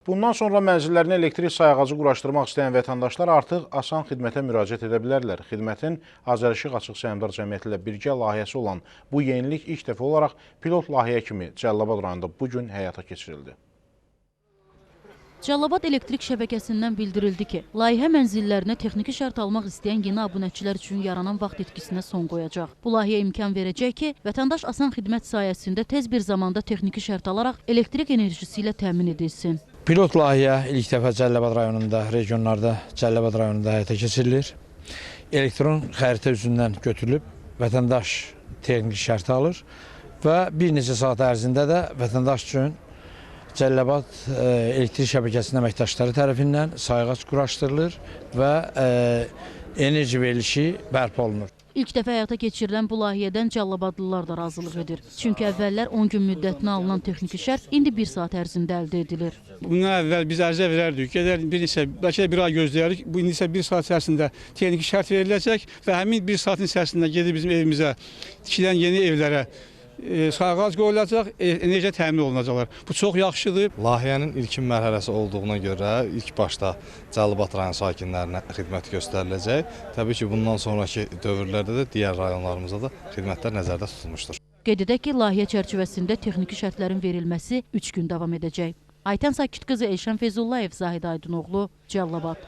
Bundan sonra mənzillərinə elektrik sayğacı quraşdırmaq istəyən vətəndaşlar artıq asan xidmətə müraciət edə bilərlər. Xidmətin Azərişıq Açıq Səhmdar Cəmiyyəti ilə birgə layihəsi olan bu yenilik ilk dəfə olaraq pilot layihə kimi Cəlilabad rayonunda bugün həyata keçirildi. Cəlilabad elektrik şəbəkəsindən bildirildi ki, layihə mənzillərinə texniki şərt almaq istəyən yeni abunəçilər üçün yaranan vaxt itkisinə son qoyacaq. Bu layihə imkan verəcək ki, vətəndaş asan xidmət sayəsində tez bir zamanda texniki şərt alaraq elektrik enerjisi ilə təmin edilsin. Pilot layihə ilk dəfə Cəlilabad rayonunda, regionlarda Cəlilabad rayonunda həyata keçirilir. Elektron xəritə üzündən götürülüb vətəndaş texniki şərti alır və bir neçə saat ərzində də vətəndaş üçün Cəlilabad elektrik şəbəkəsinin əməkdaşları tərəfindən sayğac quraşdırılır və enerji verilişi bərpa olunur. İlk dəfə həyata keçirilən bu layihədən Cəlilabadlılar da razılıq edir. Çünki əvvəllər 10 gün müddətinə alınan texniki şərt indi 1 saat ərzində əldə edilir. Bundan əvvəl biz ərizə verərdik, bəlkə də bir ay gözləyərdik. Bu indi isə 1 saat içərisində texniki şərt veriləcək və həmin 1 saatin içərisində gedib bizim evimizə tikilən yeni evlərə sayğac qoyulacaq, enerji təmin olunacaqlar. Bu çox yaxşıdır. Layihənin ilkin mərhələsi olduğuna görə ilk başda Cəlilabad rayon sakinlərinə xidmət göstəriləcək. Təbii ki, bundan sonraki dövrlərdə də digər rayonlarımızda da xidmətlər nəzərdə tutulmuşdur. Qeyd edək ki, layihə çərçivəsində texniki şərtlərin verilməsi 3 gün davam edəcək. Aytən Sakit qızı Elşən Feyzullayev, Zahid Aydınoğlu, Cəlilabad.